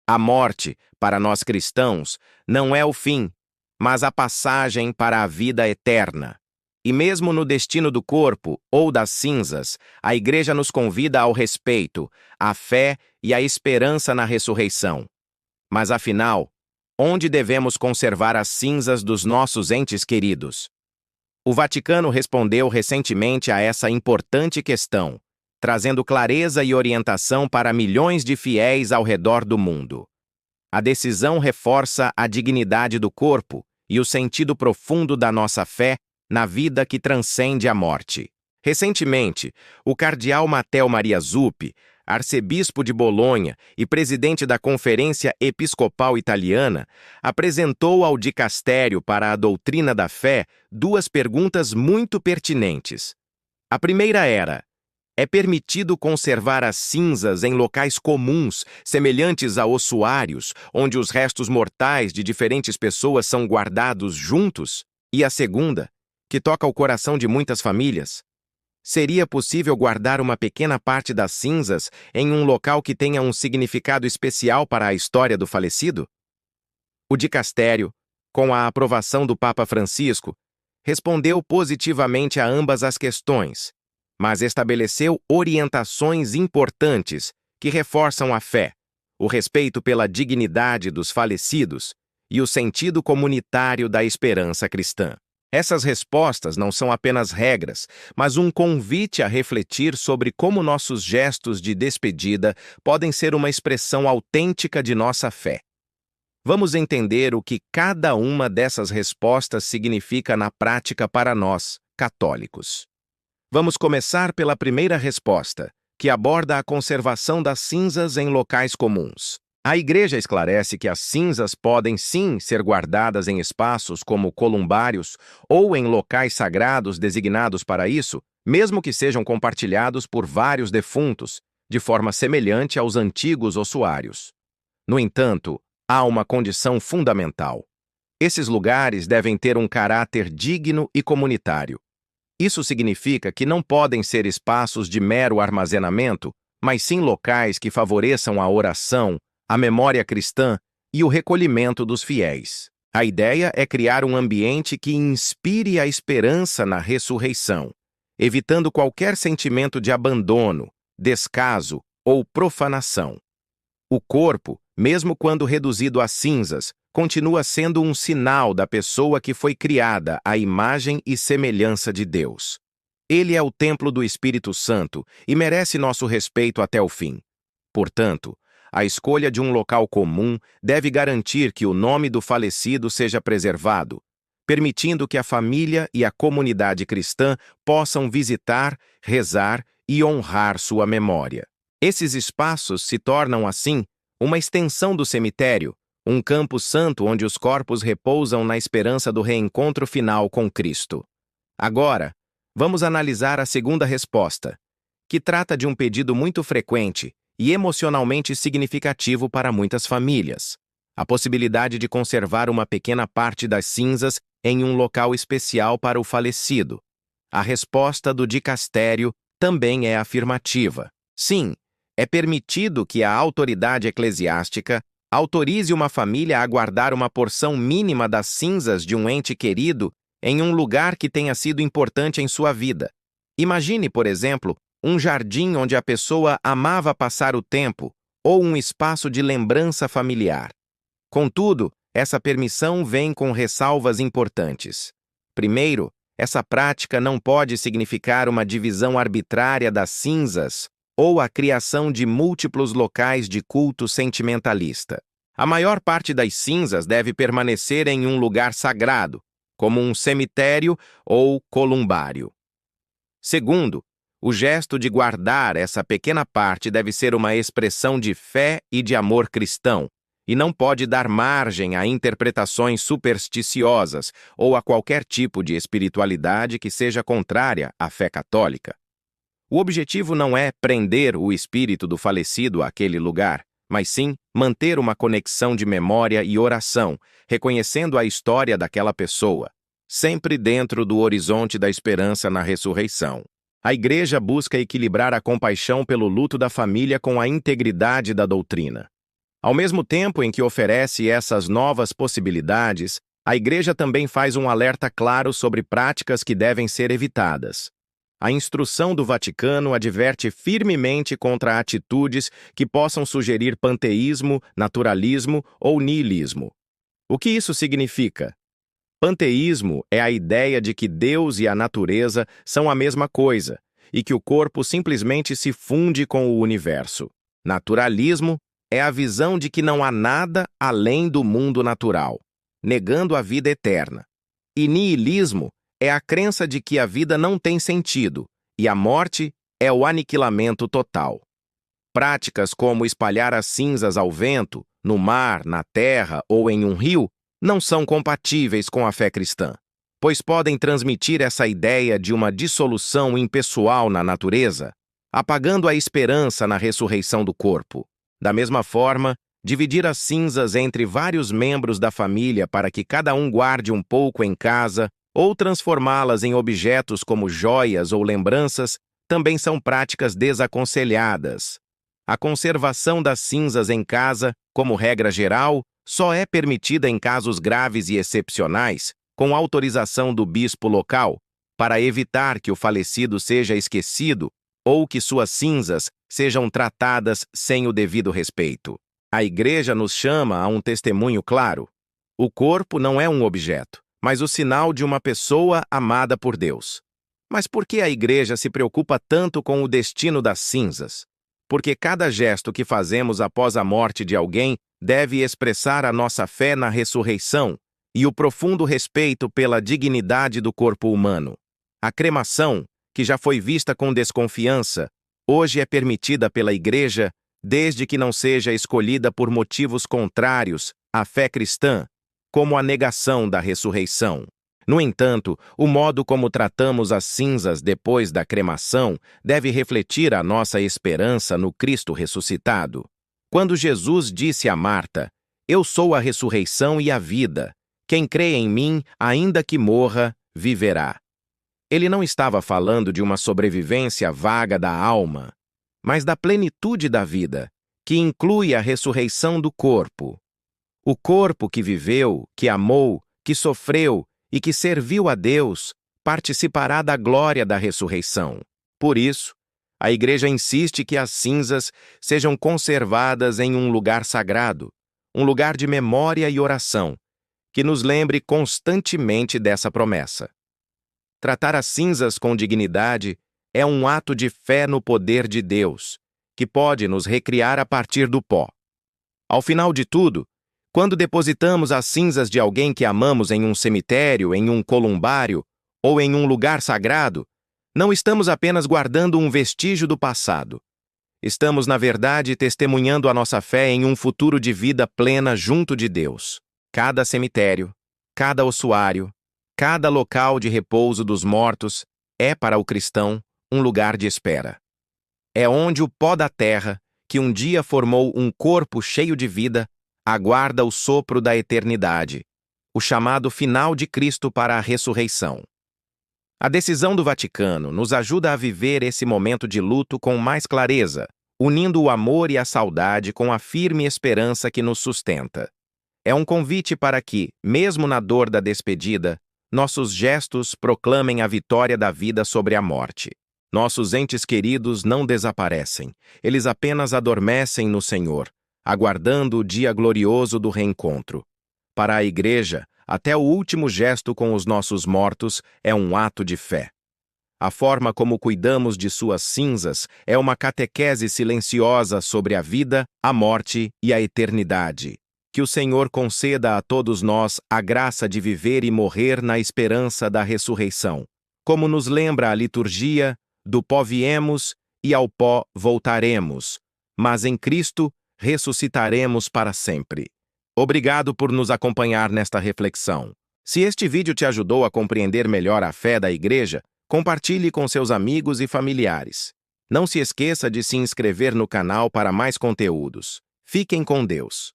A morte, para nós cristãos, não é o fim, mas a passagem para a vida eterna. E mesmo no destino do corpo ou das cinzas, a Igreja nos convida ao respeito, à fé e à esperança na ressurreição. Mas afinal, onde devemos conservar as cinzas dos nossos entes queridos? O Vaticano respondeu recentemente a essa importante questão, trazendo clareza e orientação para milhões de fiéis ao redor do mundo. A decisão reforça a dignidade do corpo e o sentido profundo da nossa fé na vida que transcende a morte. Recentemente, o cardeal Matteo Maria Zuppi, arcebispo de Bolonha e presidente da Conferência Episcopal Italiana, apresentou ao dicastério para a doutrina da fé duas perguntas muito pertinentes. A primeira era: é permitido conservar as cinzas em locais comuns, semelhantes a ossuários, onde os restos mortais de diferentes pessoas são guardados juntos? E a segunda, que toca o coração de muitas famílias: seria possível guardar uma pequena parte das cinzas em um local que tenha um significado especial para a história do falecido? O dicastério, com a aprovação do Papa Francisco, respondeu positivamente a ambas as questões, mas estabeleceu orientações importantes que reforçam a fé, o respeito pela dignidade dos falecidos e o sentido comunitário da esperança cristã. Essas respostas não são apenas regras, mas um convite a refletir sobre como nossos gestos de despedida podem ser uma expressão autêntica de nossa fé. Vamos entender o que cada uma dessas respostas significa na prática para nós, católicos. Vamos começar pela primeira resposta, que aborda a conservação das cinzas em locais comuns. A Igreja esclarece que as cinzas podem sim ser guardadas em espaços como columbários ou em locais sagrados designados para isso, mesmo que sejam compartilhados por vários defuntos, de forma semelhante aos antigos ossuários. No entanto, há uma condição fundamental. Esses lugares devem ter um caráter digno e comunitário. Isso significa que não podem ser espaços de mero armazenamento, mas sim locais que favoreçam a oração, a memória cristã e o recolhimento dos fiéis. A ideia é criar um ambiente que inspire a esperança na ressurreição, evitando qualquer sentimento de abandono, descaso ou profanação. O corpo, mesmo quando reduzido a cinzas, continua sendo um sinal da pessoa que foi criada à imagem e semelhança de Deus. Ele é o templo do Espírito Santo e merece nosso respeito até o fim. Portanto, a escolha de um local comum deve garantir que o nome do falecido seja preservado, permitindo que a família e a comunidade cristã possam visitar, rezar e honrar sua memória. Esses espaços se tornam, assim, uma extensão do cemitério, um campo santo onde os corpos repousam na esperança do reencontro final com Cristo. Agora, vamos analisar a segunda resposta, que trata de um pedido muito frequente e emocionalmente significativo para muitas famílias: a possibilidade de conservar uma pequena parte das cinzas em um local especial para o falecido. A resposta do dicastério também é afirmativa. Sim, é permitido que a autoridade eclesiástica autorize uma família a guardar uma porção mínima das cinzas de um ente querido em um lugar que tenha sido importante em sua vida. Imagine, por exemplo, um jardim onde a pessoa amava passar o tempo, ou um espaço de lembrança familiar. Contudo, essa permissão vem com ressalvas importantes. Primeiro, essa prática não pode significar uma divisão arbitrária das cinzas ou a criação de múltiplos locais de culto sentimentalista. A maior parte das cinzas deve permanecer em um lugar sagrado, como um cemitério ou columbário. Segundo, o gesto de guardar essa pequena parte deve ser uma expressão de fé e de amor cristão, e não pode dar margem a interpretações supersticiosas ou a qualquer tipo de espiritualidade que seja contrária à fé católica. O objetivo não é prender o espírito do falecido àquele lugar, mas sim manter uma conexão de memória e oração, reconhecendo a história daquela pessoa, sempre dentro do horizonte da esperança na ressurreição. A Igreja busca equilibrar a compaixão pelo luto da família com a integridade da doutrina. Ao mesmo tempo em que oferece essas novas possibilidades, a Igreja também faz um alerta claro sobre práticas que devem ser evitadas. A instrução do Vaticano adverte firmemente contra atitudes que possam sugerir panteísmo, naturalismo ou niilismo. O que isso significa? Panteísmo é a ideia de que Deus e a natureza são a mesma coisa e que o corpo simplesmente se funde com o universo. Naturalismo é a visão de que não há nada além do mundo natural, negando a vida eterna. E niilismo é a crença de que a vida não tem sentido e a morte é o aniquilamento total. Práticas como espalhar as cinzas ao vento, no mar, na terra ou em um rio não são compatíveis com a fé cristã, pois podem transmitir essa ideia de uma dissolução impessoal na natureza, apagando a esperança na ressurreição do corpo. Da mesma forma, dividir as cinzas entre vários membros da família para que cada um guarde um pouco em casa ou transformá-las em objetos como joias ou lembranças também são práticas desaconselhadas. A conservação das cinzas em casa, como regra geral, só é permitida em casos graves e excepcionais, com autorização do bispo local, para evitar que o falecido seja esquecido ou que suas cinzas sejam tratadas sem o devido respeito. A Igreja nos chama a um testemunho claro. O corpo não é um objeto, mas o sinal de uma pessoa amada por Deus. Mas por que a Igreja se preocupa tanto com o destino das cinzas? Porque cada gesto que fazemos após a morte de alguém deve expressar a nossa fé na ressurreição e o profundo respeito pela dignidade do corpo humano. A cremação, que já foi vista com desconfiança, hoje é permitida pela Igreja desde que não seja escolhida por motivos contrários à fé cristã, como a negação da ressurreição. No entanto, o modo como tratamos as cinzas depois da cremação deve refletir a nossa esperança no Cristo ressuscitado. Quando Jesus disse a Marta, "Eu sou a ressurreição e a vida. Quem crê em mim, ainda que morra, viverá." Ele não estava falando de uma sobrevivência vaga da alma, mas da plenitude da vida, que inclui a ressurreição do corpo. O corpo que viveu, que amou, que sofreu e que serviu a Deus participará da glória da ressurreição. Por isso, a Igreja insiste que as cinzas sejam conservadas em um lugar sagrado, um lugar de memória e oração, que nos lembre constantemente dessa promessa. Tratar as cinzas com dignidade é um ato de fé no poder de Deus, que pode nos recriar a partir do pó. Ao final de tudo, quando depositamos as cinzas de alguém que amamos em um cemitério, em um columbário ou em um lugar sagrado, não estamos apenas guardando um vestígio do passado. Estamos, na verdade, testemunhando a nossa fé em um futuro de vida plena junto de Deus. Cada cemitério, cada ossuário, cada local de repouso dos mortos é, para o cristão, um lugar de espera. É onde o pó da terra, que um dia formou um corpo cheio de vida, aguarda o sopro da eternidade, o chamado final de Cristo para a ressurreição. A decisão do Vaticano nos ajuda a viver esse momento de luto com mais clareza, unindo o amor e a saudade com a firme esperança que nos sustenta. É um convite para que, mesmo na dor da despedida, nossos gestos proclamem a vitória da vida sobre a morte. Nossos entes queridos não desaparecem, eles apenas adormecem no Senhor, aguardando o dia glorioso do reencontro. Para a Igreja, até o último gesto com os nossos mortos é um ato de fé. A forma como cuidamos de suas cinzas é uma catequese silenciosa sobre a vida, a morte e a eternidade. Que o Senhor conceda a todos nós a graça de viver e morrer na esperança da ressurreição. Como nos lembra a liturgia, do pó viemos e ao pó voltaremos, mas em Cristo ressuscitaremos para sempre. Obrigado por nos acompanhar nesta reflexão. Se este vídeo te ajudou a compreender melhor a fé da Igreja, compartilhe com seus amigos e familiares. Não se esqueça de se inscrever no canal para mais conteúdos. Fiquem com Deus.